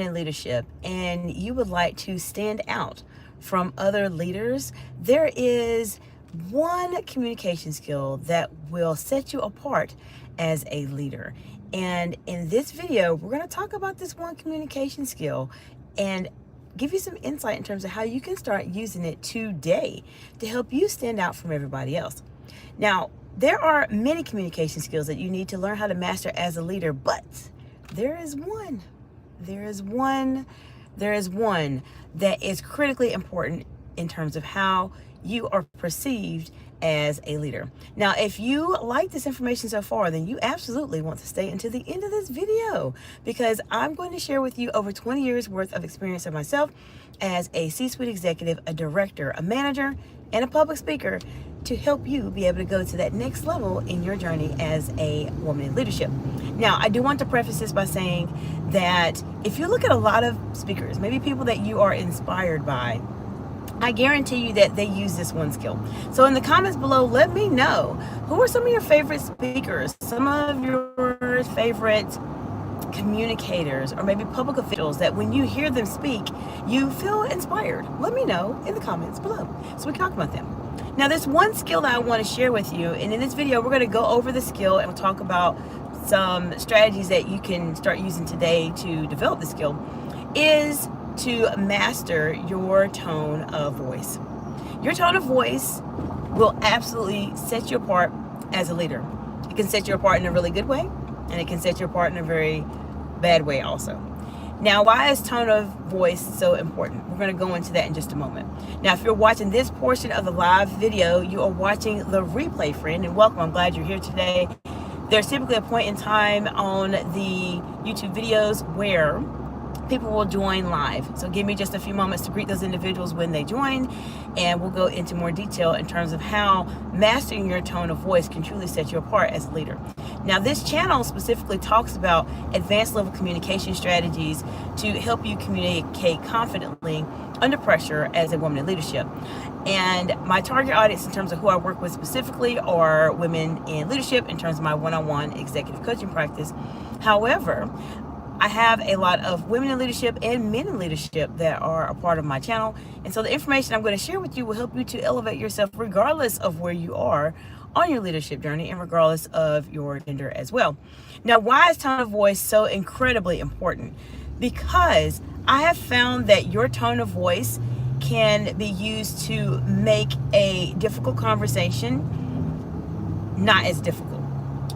in leadership and you would like to stand out from other leaders, there is one communication skill that will set you apart as a leader. And in this video, we're going to talk about this one communication skill and give you some insight in terms of how you can start using it today to help you stand out from everybody else. Now, there are many communication skills that you need to learn how to master as a leader, but there is one that is critically important in terms of how you are perceived as a leader. Now, if you like this information so far, then you absolutely want to stay until the end of this video, because I'm going to share with you over 20 years worth of experience of myself as a C-suite executive, a director, a manager, and a public speaker to help you be able to go to that next level in your journey as a woman in leadership. Now, I do want to preface this by saying that if you look at a lot of speakers, maybe people that you are inspired by, I guarantee you that they use this one skill. So in the comments below, let me know, who are some of your favorite speakers, some of your favorite communicators, or maybe public officials that when you hear them speak, you feel inspired. Let me know in the comments below so we can talk about them. Now, there's one skill that I want to share with you, and in this video, we're going to go over the skill and we'll talk about some strategies that you can start using today to develop the skill, is to master your tone of voice. Your tone of voice will absolutely set you apart as a leader. It can set you apart in a really good way, and it can set you apart in a very bad way also. Now, why is tone of voice so important? We're going to go into that in just a moment. Now, if you're watching this portion of the live video, you are watching the replay, friend, and welcome. I'm glad you're here today. There's typically a point in time on the YouTube videos where people will join live. So give me just a few moments to greet those individuals when they join, and we'll go into more detail in terms of how mastering your tone of voice can truly set you apart as a leader. Now, this channel specifically talks about advanced level communication strategies to help you communicate confidently under pressure as a woman in leadership. And my target audience in terms of who I work with specifically are women in leadership in terms of my one-on-one executive coaching practice. However, I have a lot of women in leadership and men in leadership that are a part of my channel. And so the information I'm going to share with you will help you to elevate yourself regardless of where you are on your leadership journey and regardless of your gender as well. Now, why is tone of voice so incredibly important? Because I have found that your tone of voice can be used to make a difficult conversation not as difficult.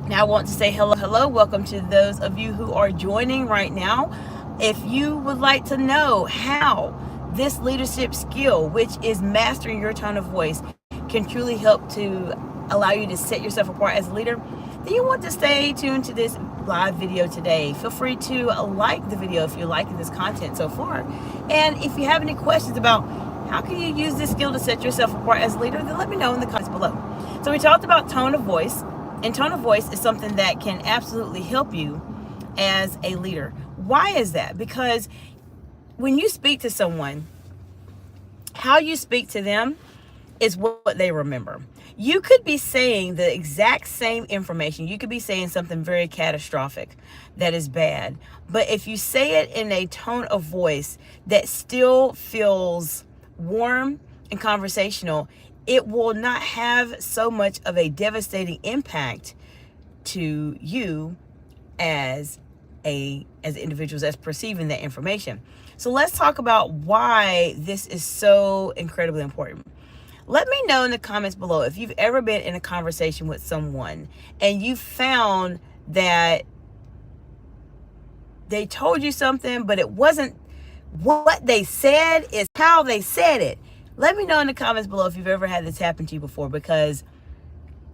Now, I want to say hello, welcome to those of you who are joining right now. If you would like to know how this leadership skill, which is mastering your tone of voice, can truly help to allow you to set yourself apart as a leader, then you want to stay tuned to this live video today. Feel free to like the video if you're liking this content so far. And if you have any questions about how can you use this skill to set yourself apart as a leader, then let me know in the comments below. So we talked about tone of voice. And tone of voice is something that can absolutely help you as a leader. Why is that? Because when you speak to someone, how you speak to them is what they remember. You could be saying the exact same information. You could be saying something very catastrophic that is bad. But if you say it in a tone of voice that still feels warm and conversational, it will not have so much of a devastating impact to you as individuals as perceiving that information. So let's talk about why this is so incredibly important. Let me know in the comments below if you've ever been in a conversation with someone and you found that they told you something, but it wasn't what they said, it's how they said it. Let me know in the comments below if you've ever had this happen to you before, because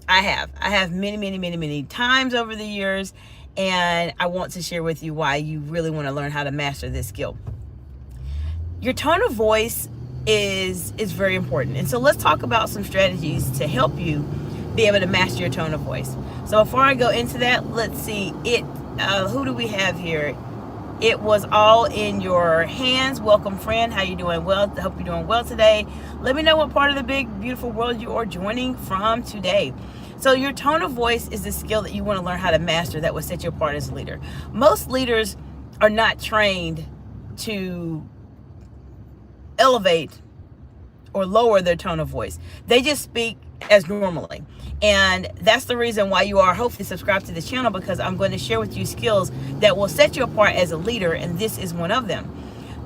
I have many times over the years, and I want to share with you why you really want to learn how to master this skill. Your tone of voice is very important. And so let's talk about some strategies to help you be able to master your tone of voice. So before I go into that, let's see who do we have here? It was all in your hands. Welcome, friend. How you doing? Well, I hope you're doing well today. Let me know what part of the big, beautiful world you are joining from today. So your tone of voice is the skill that you want to learn how to master that will set you apart as a leader. Most leaders are not trained to elevate or lower their tone of voice. They just speak as normally. And that's the reason why you are hopefully subscribed to this channel, because I'm going to share with you skills that will set you apart as a leader, and this is one of them.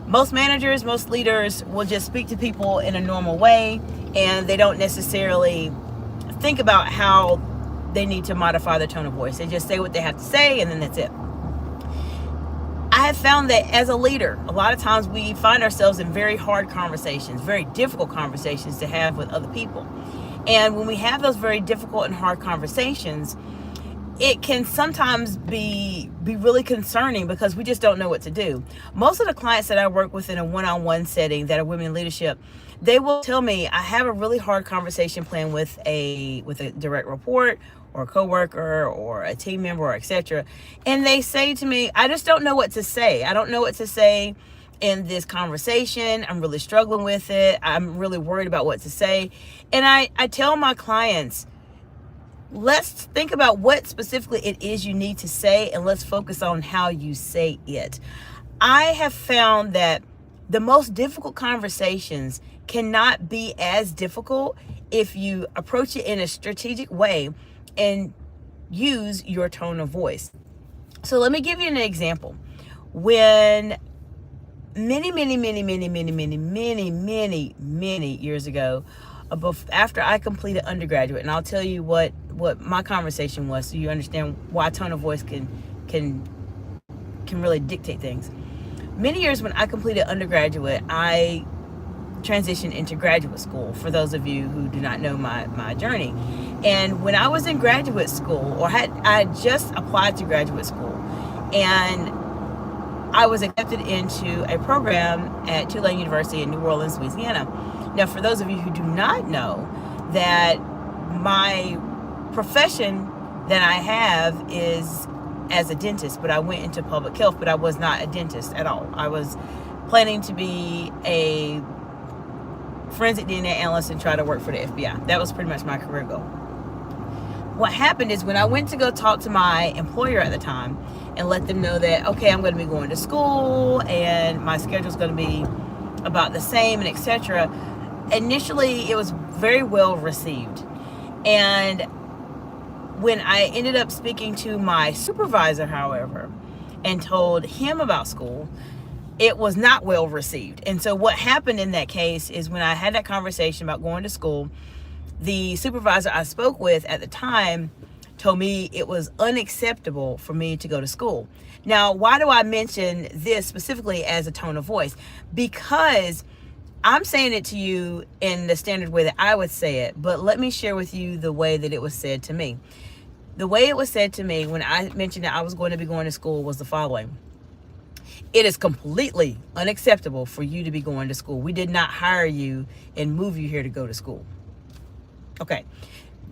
Most managers, most leaders will just speak to people in a normal way, and they don't necessarily think about how they need to modify their tone of voice. They just say what they have to say, and then that's it. I have found that as a leader, a lot of times we find ourselves in very hard conversations, very difficult conversations to have with other people. And when we have those very difficult and hard conversations, it can sometimes be really concerning because we just don't know what to do. Most of the clients that I work with in a one-on-one setting that are women in leadership, they will tell me, I have a really hard conversation planned with a direct report or a coworker or a team member or etc. And they say to me, I just don't know what to say. I don't know what to say in this conversation. I'm really struggling with it. I'm really worried about what to say. And I tell my clients, let's think about what specifically it is you need to say, and let's focus on how you say it. I have found that the most difficult conversations cannot be as difficult if you approach it in a strategic way and use your tone of voice. So let me give you an example. When many years ago, after I completed undergraduate, and I'll tell you what my conversation was so you understand why tone of voice can really dictate things. Many years when I completed undergraduate, I transitioned into graduate school, for those of you who do not know my journey. And when I was in graduate school, or I just applied to graduate school, and I was accepted into a program at Tulane University in New Orleans, Louisiana. Now, for those of you who do not know, that my profession that I have is as a dentist, but I went into public health, but I was not a dentist at all. I was planning to be a forensic DNA analyst and try to work for the FBI. That was pretty much my career goal. What happened is when I went to go talk to my employer at the time and let them know that, okay, I'm going to be going to school and my schedule's going to be about the same and etc. Initially, it was very well received. And when I ended up speaking to my supervisor, however, and told him about school, it was not well received. And so what happened in that case is when I had that conversation about going to school, the supervisor I spoke with at the time told me it was unacceptable for me to go to school. Now, why do I mention this specifically as a tone of voice? Because I'm saying it to you in the standard way that I would say it, but let me share with you the way that it was said to me. The way it was said to me when I mentioned that I was going to be going to school was the following. It is completely unacceptable for you to be going to school. We did not hire you and move you here to go to school. Okay,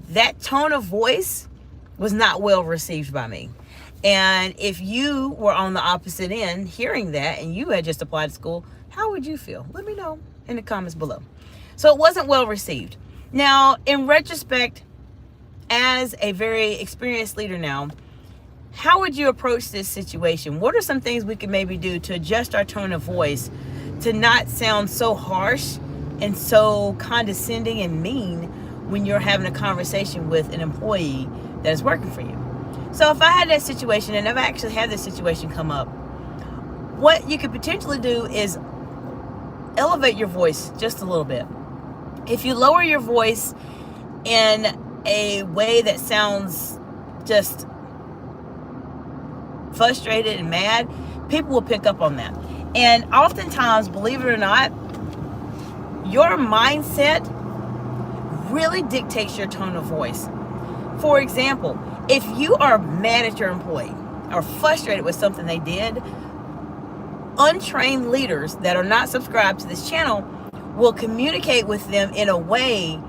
that tone of voice was not well received by me. And if you were on the opposite end hearing that and you had just applied to school, how would you feel? Let me know in the comments below. So it wasn't well received. Now, in retrospect, as a very experienced leader now, how would you approach this situation? What are some things we can maybe do to adjust our tone of voice to not sound so harsh and so condescending and mean when you're having a conversation with an employee that is working for you? So if I had that situation, and I've actually had this situation come up, what you could potentially do is elevate your voice just a little bit. If you lower your voice in a way that sounds just frustrated and mad, people will pick up on that. And oftentimes, believe it or not, your mindset really dictates your tone of voice. For example, if you are mad at your employee or frustrated with something they did, untrained leaders that are not subscribed to this channel will communicate with them in a way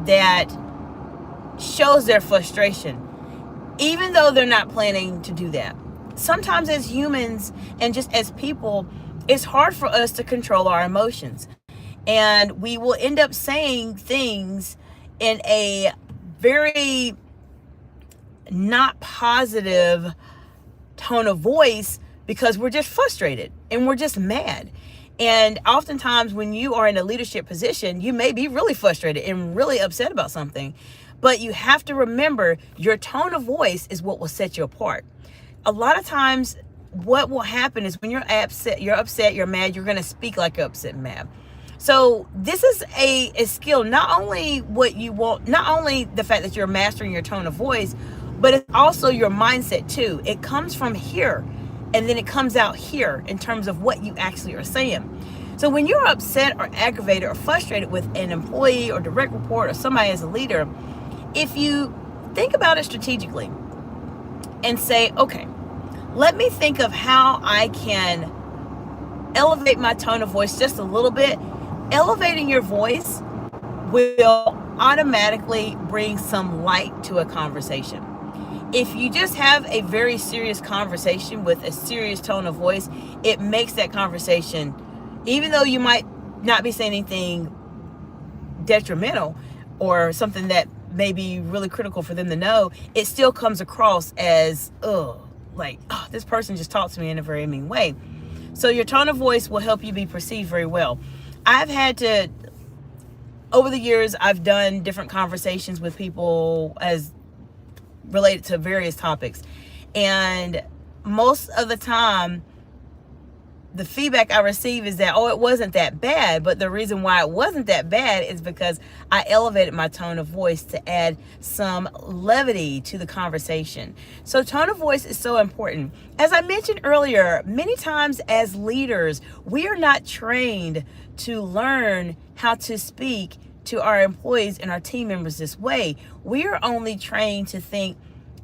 that shows their frustration, even though they're not planning to do that. Sometimes as humans and just as people, it's hard for us to control our emotions. And we will end up saying things in a very not positive tone of voice because we're just frustrated and we're just mad. And oftentimes when you are in a leadership position, you may be really frustrated and really upset about something, but you have to remember your tone of voice is what will set you apart. A lot of times what will happen is when you're upset, you're mad, you're going to speak like you're upset and mad. So this is a skill, not only what you want, not only the fact that you're mastering your tone of voice, but it's also your mindset too. It comes from here and then it comes out here in terms of what you actually are saying. So when you're upset or aggravated or frustrated with an employee or direct report or somebody as a leader, if you think about it strategically and say, okay, let me think of how I can elevate my tone of voice just a little bit. Elevating your voice will automatically bring some light to a conversation. If you just have a very serious conversation with a serious tone of voice, it makes that conversation, even though you might not be saying anything detrimental or something that may be really critical for them to know, it still comes across as, this person just talked to me in a very mean way. So your tone of voice will help you be perceived very well. Over the years, I've done different conversations with people as related to various topics. And most of the time, the feedback I receive is that, it wasn't that bad. But the reason why it wasn't that bad is because I elevated my tone of voice to add some levity to the conversation. So tone of voice is so important. As I mentioned earlier, many times as leaders, we are not trained to learn how to speak to our employees and our team members this way. We are only trained to think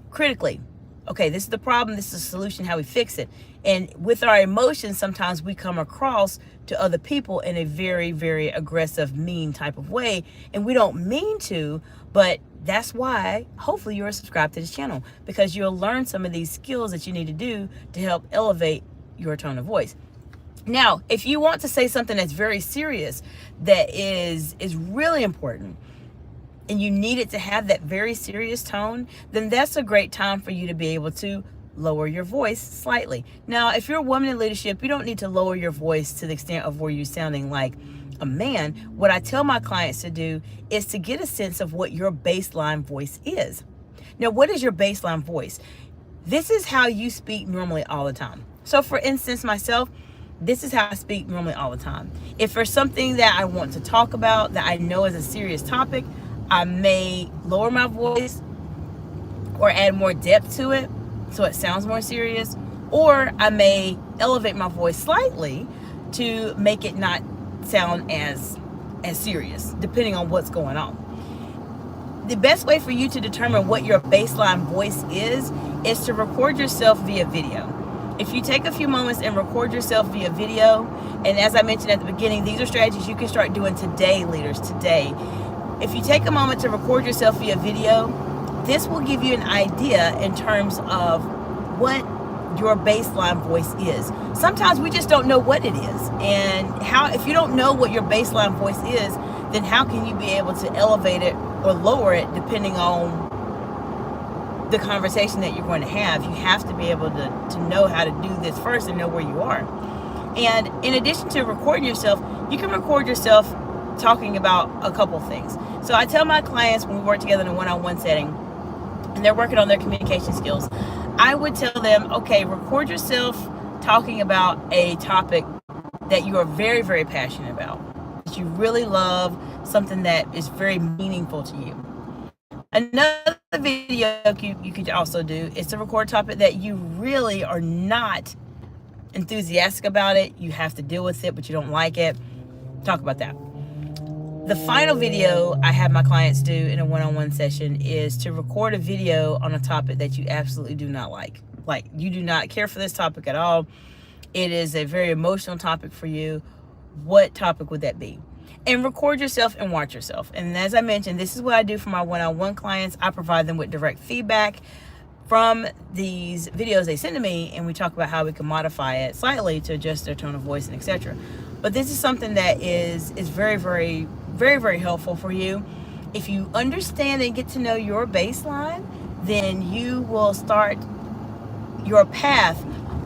critically. Okay, this is the problem, this is the solution, how we fix it. And with our emotions, sometimes we come across to other people in a very, very aggressive, mean type of way. And we don't mean to, but that's why hopefully you're subscribed to this channel, because you'll learn some of these skills that you need to do to help elevate your tone of voice. Now, if you want to say something that's very serious, that is really important, and you need it to have that very serious tone, then that's a great time for you to be able to lower your voice slightly. Now, if you're a woman in leadership, you don't need to lower your voice to the extent of where you're sounding like a man. What I tell my clients to do is to get a sense of what your baseline voice is. Now, what is your baseline voice? This is how you speak normally all the time. So for instance, myself, this is how I speak normally all the time. If there's something that I want to talk about that I know is a serious topic, I may lower my voice or add more depth to it so it sounds more serious, or I may elevate my voice slightly to make it not sound as serious, depending on what's going on. The best way for you to determine what your baseline voice is to record yourself via video. If you take a few moments and record yourself via video, and as I mentioned at the beginning, these are strategies you can start doing today, leaders, today. If you take a moment to record yourself via video, this will give you an idea in terms of what your baseline voice is. Sometimes we just don't know what it is. And if you don't know what your baseline voice is, then how can you be able to elevate it or lower it depending on the conversation that you're going to have? You have to be able to know how to do this first and know where you are. And in addition to recording yourself, you can record yourself talking about a couple things. So I tell my clients when we work together in a one-on-one setting and they're working on their communication skills, I would tell them, okay, record yourself talking about a topic that you are very, very passionate about, that you really love, something that is very meaningful to you. Another video you could also do is to record a topic that you really are not enthusiastic about it. You have to deal with it, but you don't like it. Talk about that. The final video I have my clients do in a one-on-one session is to record a video on a topic that you absolutely do not like. Like, you do not care for this topic at all. It is a very emotional topic for you. What topic would that be? And record yourself and watch yourself. And as I mentioned, this is what I do for my one-on-one clients. I provide them with direct feedback from these videos they send to me, and we talk about how we can modify it slightly to adjust their tone of voice and etc. But this is something that is very, very, very, very helpful for you. If you understand and get to know your baseline, then you will start your path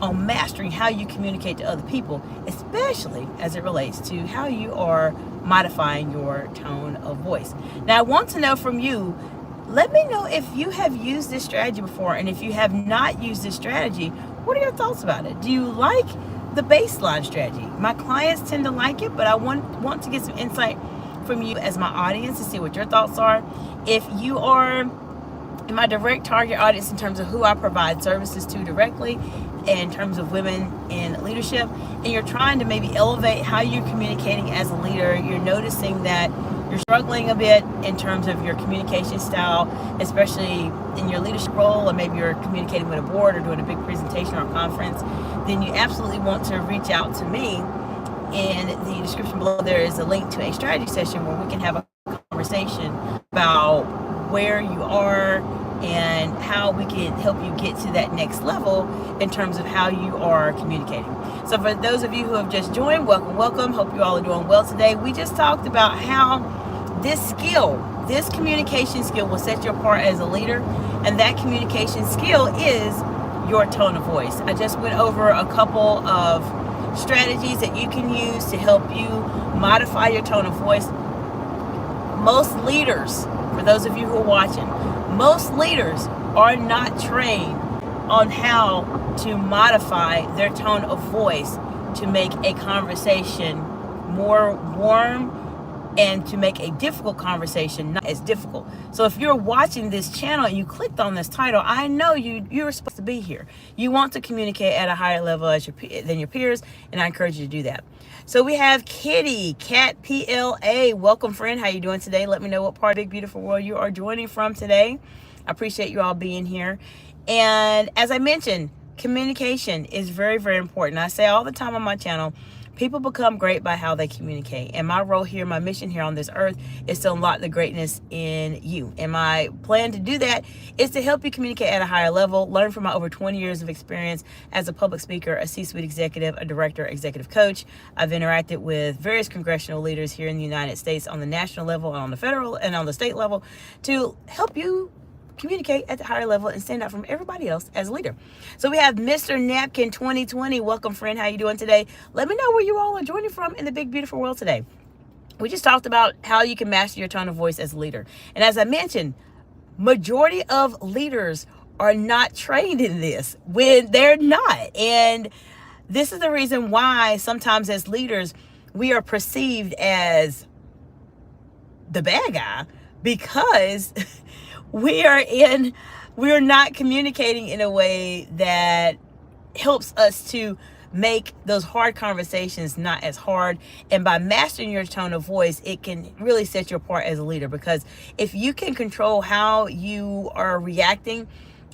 on mastering how you communicate to other people, especially as it relates to how you are modifying your tone of voice. Now, I want to know from you, let me know if you have used this strategy before, and if you have not used this strategy, what are your thoughts about it? Do you like the baseline strategy? My clients tend to like it, but I want to get some insight from you as my audience to see what your thoughts are. If you are in my direct target audience in terms of who I provide services to directly, in terms of women in leadership, and you're trying to maybe elevate how you're communicating as a leader, you're noticing that you're struggling a bit in terms of your communication style, especially in your leadership role, or maybe you're communicating with a board or doing a big presentation or conference, then you absolutely want to reach out to me. In the description below, there is a link to a strategy session where we can have a conversation about where you are and how we can help you get to that next level in terms of how you are communicating. So for those of you who have just joined, welcome. Hope you all are doing well today. We just talked about how this communication skill will set you apart as a leader, and that communication skill is your tone of voice. I just went over a couple of strategies that you can use to help you modify your tone of voice. Most leaders, for those of you who are watching, most leaders are not trained on how to modify their tone of voice to make a conversation more warm and to make a difficult conversation not as difficult. So if you're watching this channel and you clicked on this title, I know you're supposed to be here. You want to communicate at a higher level than your peers, and I encourage you to do that. So we have Kitty, Cat PLA. Welcome, friend. How you doing today? Let me know what part of Big Beautiful World you are joining from today. I appreciate you all being here. And as I mentioned, communication is very, very important. I say all the time on my channel, people become great by how they communicate. And my role here, my mission here on this earth is to unlock the greatness in you. And my plan to do that is to help you communicate at a higher level, learn from my over 20 years of experience as a public speaker, a C-suite executive, a director, executive coach. I've interacted with various congressional leaders here in the United States on the national level and on the federal and on the state level to help you communicate at the higher level and stand out from everybody else as a leader. So we have Mr. Napkin 2020. Welcome, friend. How you doing today? Let me know where you all are joining from in the Big Beautiful World today. We just talked about how you can master your tone of voice as a leader. And as I mentioned, majority of leaders are not trained in this when they're not. And this is the reason why sometimes as leaders, we are perceived as the bad guy, because we are not communicating in a way that helps us to make those hard conversations not as hard. And by mastering your tone of voice, it can really set you apart as a leader, because if you can control how you are reacting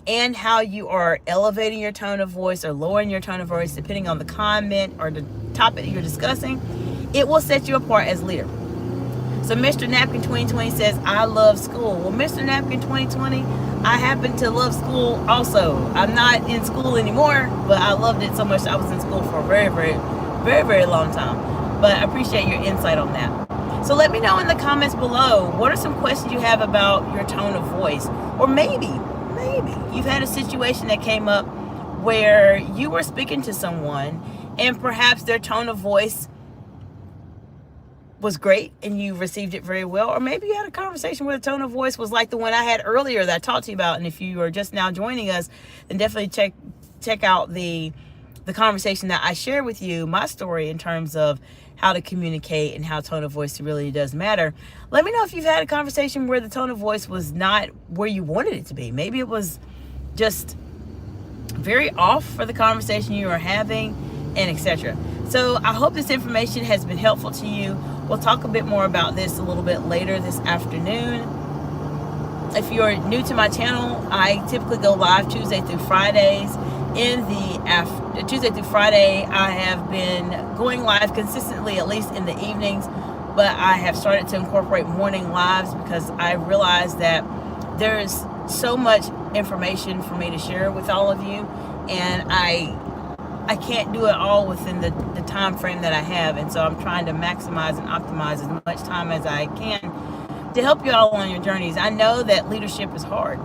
and how you are elevating your tone of voice or lowering your tone of voice, depending on the comment or the topic that you're discussing, it will set you apart as a leader. So Mr. Napkin 2020 says, I love school. Well, Mr. Napkin 2020, I happen to love school also. I'm not in school anymore, but I loved it so much I was in school for a very, very, very, very long time. But I appreciate your insight on that. So let me know in the comments below, what are some questions you have about your tone of voice? Or maybe you've had a situation that came up where you were speaking to someone and perhaps their tone of voice was great and you received it very well, or maybe you had a conversation where the tone of voice was like the one I had earlier that I talked to you about. And if you are just now joining us, then definitely check out the conversation that I shared with you, my story in terms of how to communicate and how tone of voice really does matter. Let me know if you've had a conversation where the tone of voice was not where you wanted it to be. Maybe it was just very off for the conversation you were having, and etc. So I hope this information has been helpful to you. We'll talk a bit more about this a little bit later this afternoon. If you're new to my channel, I typically go live Tuesday through Fridays. Tuesday through Friday, I have been going live consistently, at least in the evenings, but I have started to incorporate morning lives because I realize that there's so much information for me to share with all of you, and I can't do it all within the time frame that I have. And so I'm trying to maximize and optimize as much time as I can to help you all on your journeys. I know that leadership is hard,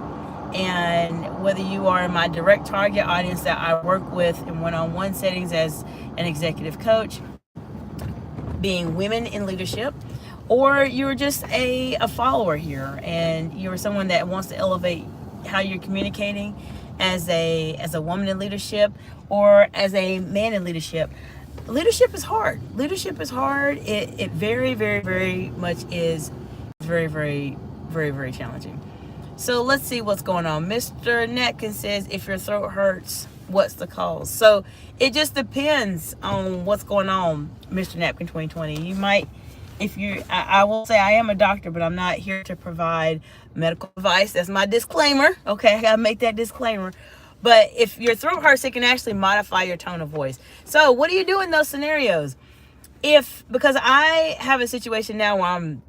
And whether you are in my direct target audience that I work with in one-on-one settings as an executive coach, being women in leadership, or you're just a follower here and you're someone that wants to elevate how you're communicating as a woman in leadership or as a man in leadership. Leadership is hard. Leadership is hard. It very, very, very much is very, very, very, very challenging. So let's see what's going on. Mr. Natkin says, if your throat hurts, what's the cause? So it just depends on what's going on, Mr. Napkin 2020. You might, if you, I will say I am a doctor, but I'm not here to provide medical advice. That's my disclaimer. Okay, I gotta make that disclaimer. But if your throat hurts, it can actually modify your tone of voice. So what do you do in those scenarios? Because I have a situation now where I'm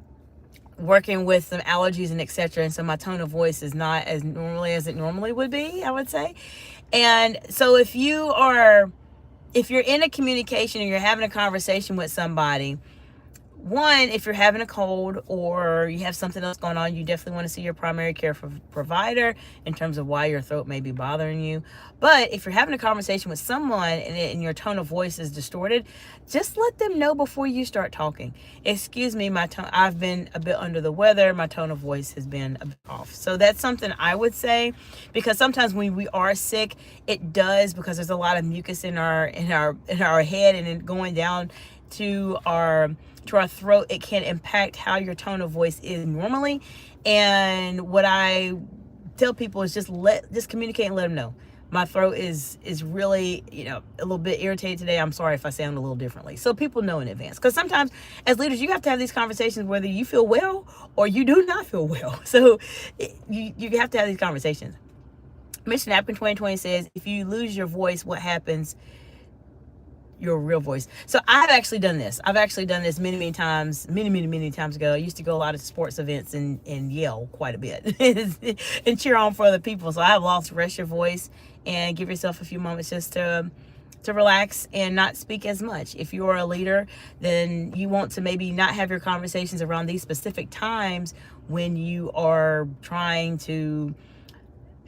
working with some allergies and etc., and so my tone of voice is not as normally as it normally would be, I would say. And so if you're in a communication and you're having a conversation with somebody, one, if you're having a cold or you have something else going on, you definitely want to see your primary care provider in terms of why your throat may be bothering you. But if you're having a conversation with someone and your tone of voice is distorted, just let them know before you start talking. Excuse me, I've been a bit under the weather. My tone of voice has been a bit off. So that's something I would say, because sometimes when we are sick, it does, because there's a lot of mucus in our head and then going down to our throat, it can impact how your tone of voice is normally. And what I tell people is just communicate and let them know. My throat is really, a little bit irritated today. I'm sorry if I sound a little differently. So people know in advance. Because sometimes as leaders, you have to have these conversations whether you feel well or you do not feel well. So you have to have these conversations. Mr. Napkin 2020 says, if you lose your voice, what happens? Your real voice. So I've actually done this many times ago. I used to go a lot of sports events and yell quite a bit and cheer on for other people. So I've lost. Rest your voice and give yourself a few moments just to relax and not speak as much. If you are a leader, then you want to maybe not have your conversations around these specific times when you are trying to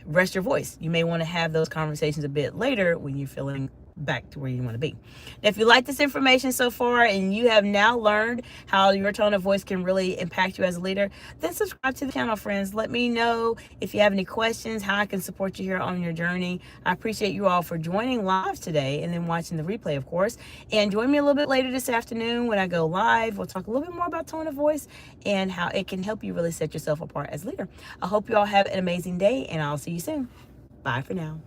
rest your voice. You may want to have those conversations a bit later when you're feeling back to where you want to be. Now, if you like this information so far and you have now learned how your tone of voice can really impact you as a leader, then subscribe to the channel, friends. Let me know if you have any questions, how I can support you here on your journey. I appreciate you all for joining live today and then watching the replay, of course. And join me a little bit later this afternoon when I go live. We'll talk a little bit more about tone of voice and how it can help you really set yourself apart as a leader. I hope you all have an amazing day, and I'll see you soon. Bye for now.